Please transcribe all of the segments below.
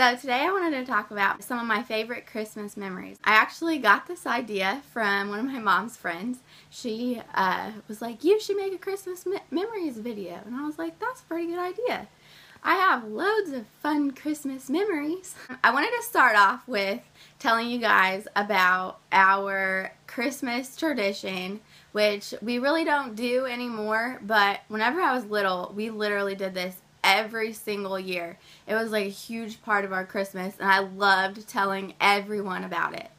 So today I wanted to talk about some of my favorite Christmas memories. I actually got this idea from one of my mom's friends. She was like, you should make a Christmas memories video. And I was like, that's a pretty good idea. I have loads of fun Christmas memories. I wanted to start off with telling you guys about our Christmas tradition, which we really don't do anymore, but whenever I was little, we literally did this every single year. It was like a huge part of our Christmas, and I loved telling everyone about it.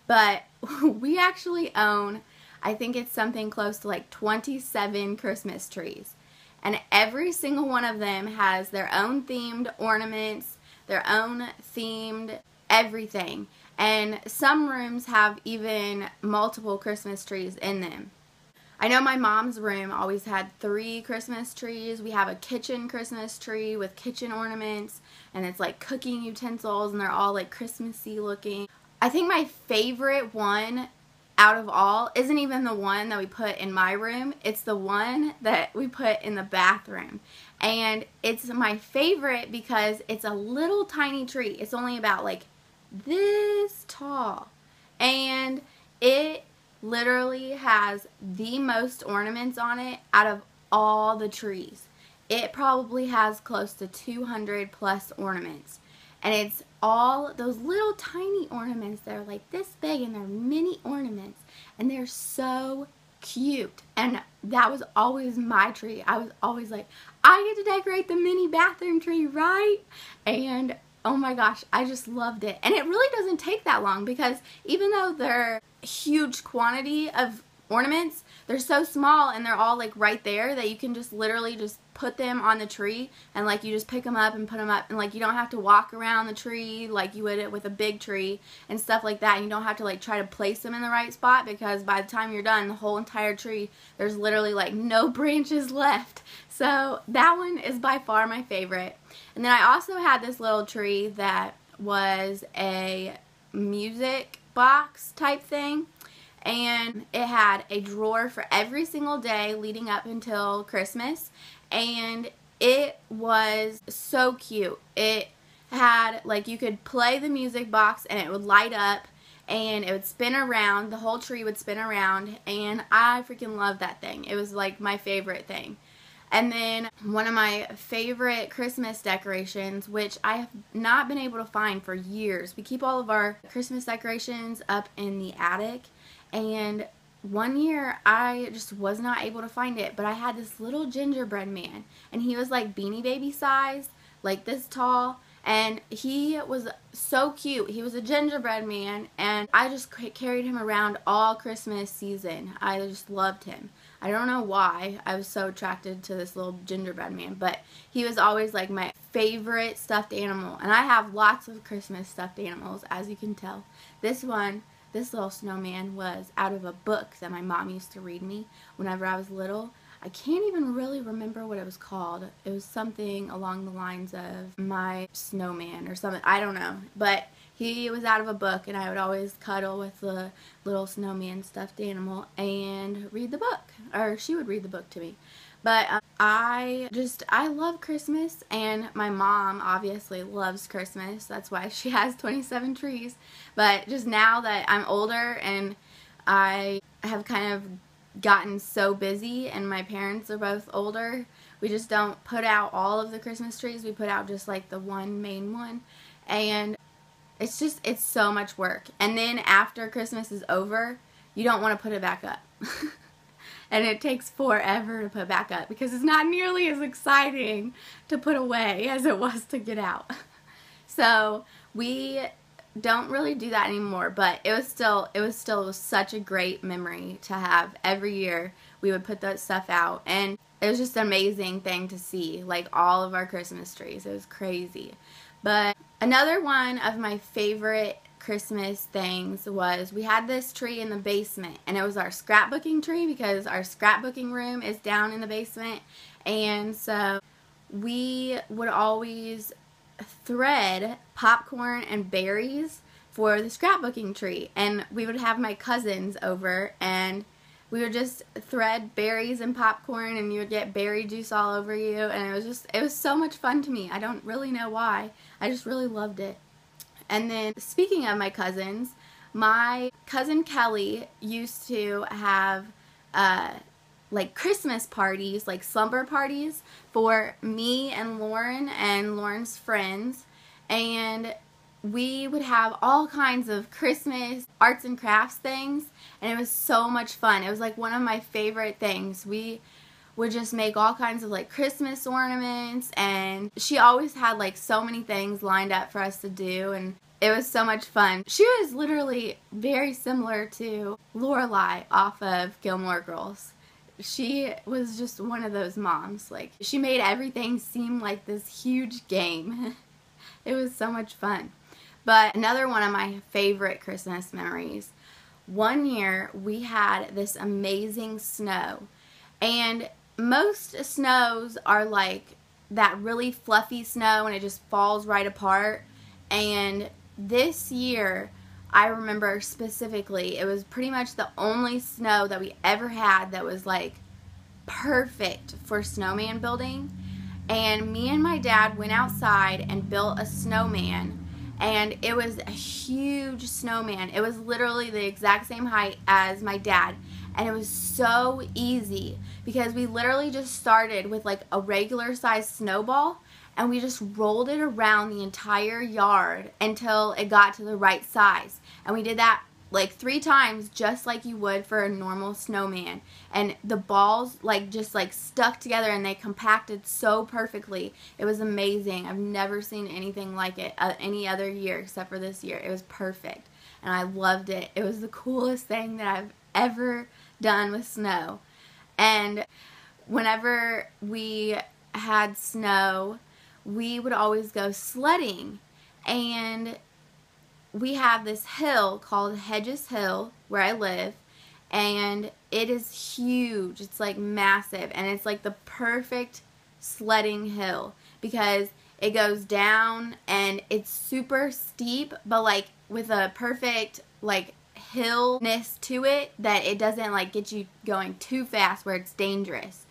But we actually own, I think it's something close to like 27 Christmas trees. And every single one of them has their own themed ornaments, their own themed everything. And some rooms have even multiple Christmas trees in them. I know my mom's room always had 3 Christmas trees. We have a kitchen Christmas tree with kitchen ornaments, and it's like cooking utensils, and they're all like Christmassy looking. I think my favorite one out of all isn't even the one that we put in my room. It's the one that we put in the bathroom. And it's my favorite because it's a little tiny tree. It's only about like this tall. And it literally has the most ornaments on it out of all the trees. It probably has close to 200 plus ornaments. And it's all those little tiny ornaments that are like this big, and they're mini ornaments, and they're so cute. And that was always my tree. I was always like, I get to decorate the mini bathroom tree, right? And oh my gosh, I just loved it. And it really doesn't take that long, because even though they're huge quantity of ornaments, they're so small and they're all like right there that you can just literally just put them on the tree, and like you just pick them up and put them up, and like you don't have to walk around the tree like you would with a big tree and stuff like that. And you don't have to like try to place them in the right spot, because by the time you're done, the whole entire tree, there's literally like no branches left. So that one is by far my favorite. And then I also had this little tree that was a music box type thing. And it had a drawer for every single day leading up until Christmas. And it was so cute. It had, like, you could play the music box and it would light up and it would spin around. The whole tree would spin around, and I freaking loved that thing. It was like my favorite thing. And then one of my favorite Christmas decorations, which I have not been able to find for years. We keep all of our Christmas decorations up in the attic. And one year I just was not able to find it, but I had this little gingerbread man, and he was like Beanie Baby size, like this tall, and he was so cute. He was a gingerbread man, and I just carried him around all Christmas season. I just loved him. I don't know why I was so attracted to this little gingerbread man, but he was always like my favorite stuffed animal. And I have lots of Christmas stuffed animals, as you can tell. This little snowman was out of a book that my mom used to read me whenever I was little. I can't even really remember what it was called. It was something along the lines of My Snowman or something. I don't know. But he was out of a book, and I would always cuddle with the little snowman stuffed animal and read the book. Or she would read the book to me. But I love Christmas, and my mom obviously loves Christmas. That's why she has 27 trees. But just now that I'm older and I have kind of gotten so busy, and my parents are both older, we just don't put out all of the Christmas trees. We put out just like the one main one. And it's so much work. And then after Christmas is over, you don't want to put it back up. And it takes forever to put back up, because it's not nearly as exciting to put away as it was to get out. So we don't really do that anymore, but it was still such a great memory to have. Every year we would put that stuff out, and it was just an amazing thing to see, like all of our Christmas trees. It was crazy. But another one of my favorite Christmas things was, we had this tree in the basement, and it was our scrapbooking tree, because our scrapbooking room is down in the basement. And so we would always thread popcorn and berries for the scrapbooking tree, and we would have my cousins over, and we would just thread berries and popcorn, and you would get berry juice all over you, and it was so much fun to me. I don't really know why. I just really loved it. And then, speaking of my cousins, my cousin Kelly used to have like Christmas parties, like slumber parties for me and Lauren's friends, and we would have all kinds of Christmas arts and crafts things, and it was so much fun. It was like one of my favorite things. We would just make all kinds of like Christmas ornaments, and she always had like so many things lined up for us to do, and it was so much fun. She was literally very similar to Lorelai off of Gilmore Girls. She was just one of those moms. Like, she made everything seem like this huge game. It was so much fun. But another one of my favorite Christmas memories, one year we had this amazing snow. And most snows are like that really fluffy snow and it just falls right apart. And this year, I remember specifically, it was pretty much the only snow that we ever had that was like perfect for snowman building. And me and my dad went outside and built a snowman, and it was a huge snowman. It was literally the exact same height as my dad, and it was so easy because we literally just started with like a regular sized snowball, and we just rolled it around the entire yard until it got to the right size. And we did that like 3 times, just like you would for a normal snowman. And the balls like just like stuck together, and they compacted so perfectly. It was amazing. I've never seen anything like it any other year except for this year. It was perfect, and I loved it. It was the coolest thing that I've ever done with snow. And whenever we had snow, we would always go sledding, and we have this hill called Hedges Hill where I live, and it is huge. It's like massive, and it's like the perfect sledding hill because it goes down and it's super steep, but like with a perfect like hillness to it that it doesn't like get you going too fast where it's dangerous.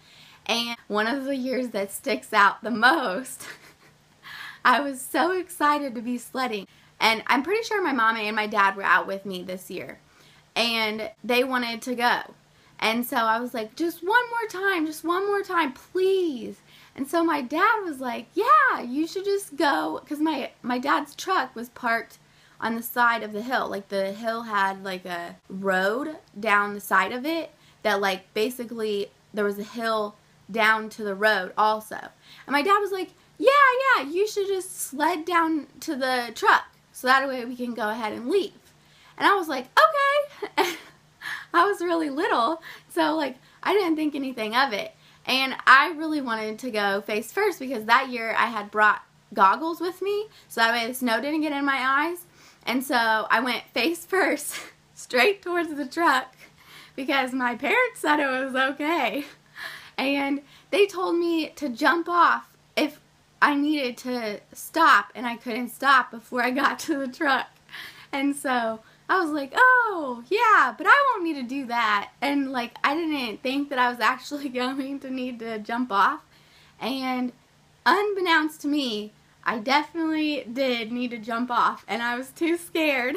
And one of the years that sticks out the most, I was so excited to be sledding. And I'm pretty sure my mom and my dad were out with me this year. And they wanted to go. And so I was like, just one more time, please. And so my dad was like, yeah, you should just go. Because my dad's truck was parked on the side of the hill. Like, the hill had like a road down the side of it that like basically there was a hill down to the road also. And my dad was like, yeah, you should just sled down to the truck so that way we can go ahead and leave. And I was like, okay. I was really little, so like I didn't think anything of it. And I really wanted to go face first because that year I had brought goggles with me so that way the snow didn't get in my eyes. And so I went face first straight towards the truck because my parents said it was okay. And they told me to jump off if I needed to stop, and I couldn't stop before I got to the truck. And so I was like, oh, yeah, but I won't need to do that. And like, I didn't think that I was actually going to need to jump off. And unbeknownst to me, I definitely did need to jump off, and I was too scared.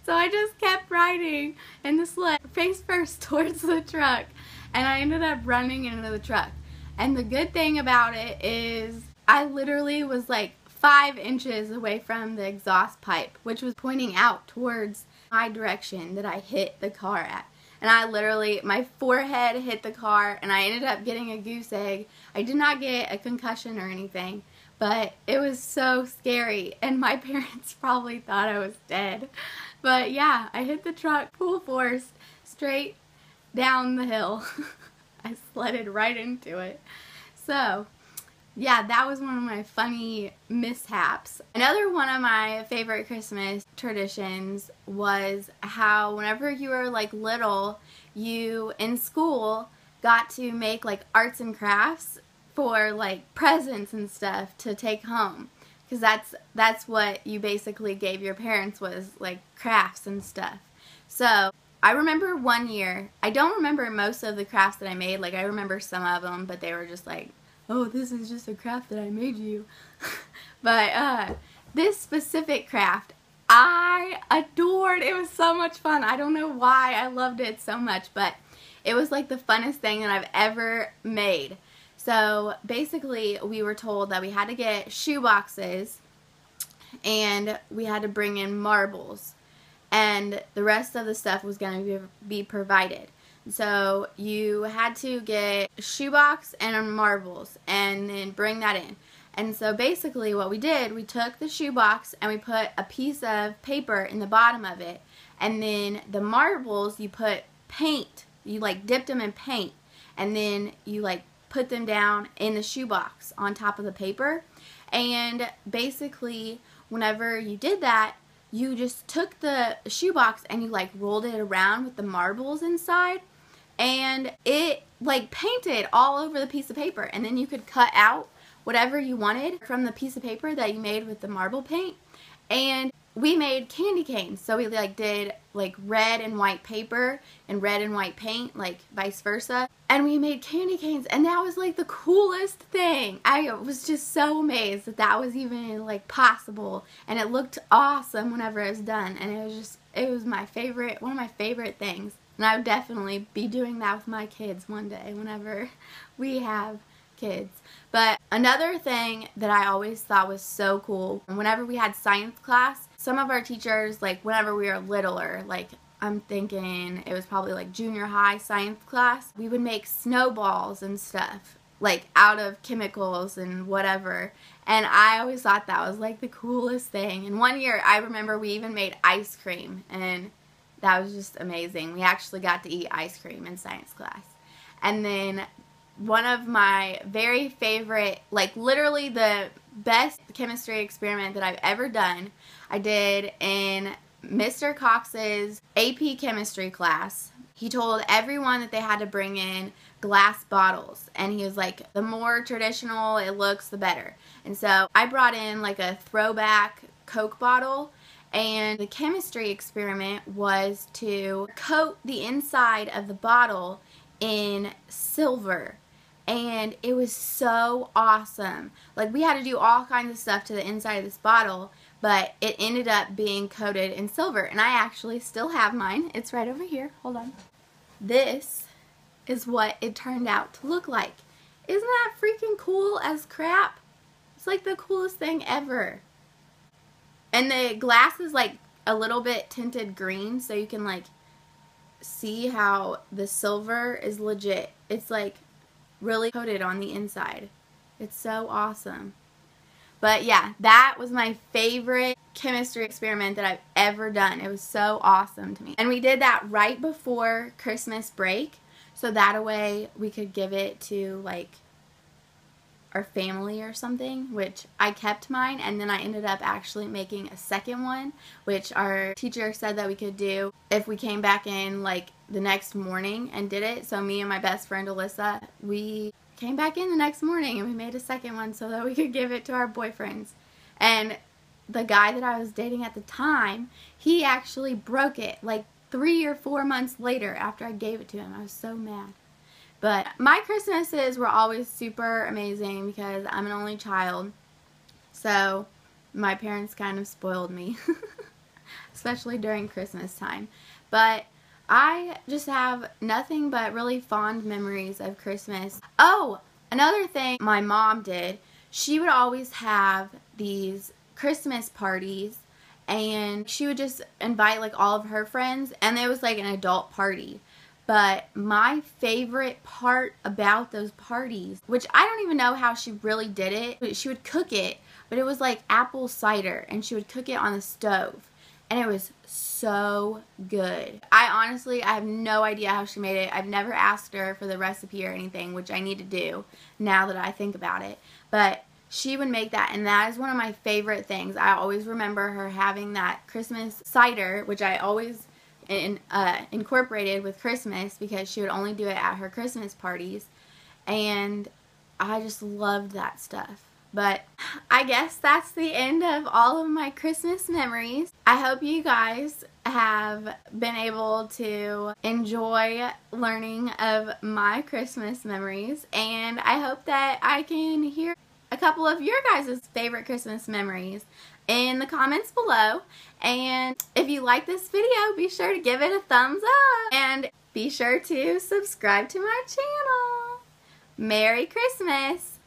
So I just kept riding in the sled face first towards the truck, and I ended up running into the truck. And the good thing about it is I literally was like 5 inches away from the exhaust pipe, which was pointing out towards my direction that I hit the car at. And I literally, my forehead hit the car, and I ended up getting a goose egg. I did not get a concussion or anything, but it was so scary, and my parents probably thought I was dead. But yeah, I hit the truck full force, straight down the hill. I sledded right into it. So yeah, that was one of my funny mishaps. Another one of my favorite Christmas traditions was how whenever you were like little, you in school got to make like arts and crafts for like presents and stuff to take home. Because that's what you basically gave your parents, was like crafts and stuff. So I remember one year, I don't remember most of the crafts that I made. Like, I remember some of them, but they were just like, oh, this is just a craft that I made you. But this specific craft, I adored. It was so much fun. I don't know why I loved it so much, but it was like the funnest thing that I've ever made. So basically, we were told that we had to get shoe boxes and we had to bring in marbles, and the rest of the stuff was going to be provided. So you had to get a shoebox and marbles and then bring that in. And so basically what we did, we took the shoebox and we put a piece of paper in the bottom of it, and then the marbles, you put paint, you like dipped them in paint, and then you like put them down in the shoebox on top of the paper. And basically whenever you did that, you just took the shoebox and you like rolled it around with the marbles inside, and it like painted all over the piece of paper. And then you could cut out whatever you wanted from the piece of paper that you made with the marble paint. And we made candy canes. So we like did like red and white paper and red and white paint, like vice versa. And we made candy canes, and that was like the coolest thing. I was just so amazed that that was even like possible, and it looked awesome whenever it was done. And it was my favorite, one of my favorite things. And I would definitely be doing that with my kids one day whenever we have kids. But another thing that I always thought was so cool, whenever we had science class, some of our teachers, like whenever we were littler, like I'm thinking it was probably like junior high science class, we would make snowballs and stuff, like out of chemicals and whatever. And I always thought that was like the coolest thing. And one year I remember we even made ice cream, and that was just amazing. We actually got to eat ice cream in science class. And then one of my very favorite, like literally the best chemistry experiment that I've ever done, I did in Mr. Cox's AP chemistry class. He told everyone that they had to bring in glass bottles, and he was like, the more traditional it looks, the better. And so I brought in like a throwback Coke bottle, and the chemistry experiment was to coat the inside of the bottle in silver. And it was so awesome. Like, we had to do all kinds of stuff to the inside of this bottle, but it ended up being coated in silver. And I actually still have mine. It's right over here. Hold on. This is what it turned out to look like. Isn't that freaking cool as crap? It's like the coolest thing ever. And the glass is like a little bit tinted green, so you can like see how the silver is legit. It's like really coated on the inside. It's so awesome. But yeah, that was my favorite chemistry experiment that I've ever done. It was so awesome to me. And we did that right before Christmas break, so that way we could give it to like our family or something, which I kept mine, and then I ended up actually making a second one, which our teacher said that we could do if we came back in like the next morning and did it. So me and my best friend Alyssa, we came back in the next morning and we made a second one so that we could give it to our boyfriends. And the guy that I was dating at the time, he actually broke it like 3 or 4 months later after I gave it to him. I was so mad. But my Christmases were always super amazing because I'm an only child. So my parents kind of spoiled me, especially during Christmas time. But I just have nothing but really fond memories of Christmas. Oh, another thing my mom did, she would always have these Christmas parties, and she would just invite like all of her friends, and it was like an adult party. But my favorite part about those parties, which I don't even know how she really did it, she would cook it, but it was like apple cider, and she would cook it on the stove. And it was so good. I have no idea how she made it. I've never asked her for the recipe or anything, which I need to do now that I think about it. But she would make that, and that is one of my favorite things. I always remember her having that Christmas cider, which I always incorporated with Christmas because she would only do it at her Christmas parties. And I just loved that stuff. But I guess that's the end of all of my Christmas memories. I hope you guys have been able to enjoy learning of my Christmas memories, and I hope that I can hear a couple of your guys' favorite Christmas memories in the comments below. And if you like this video, be sure to give it a thumbs up and be sure to subscribe to my channel. Merry Christmas.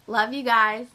Love you guys.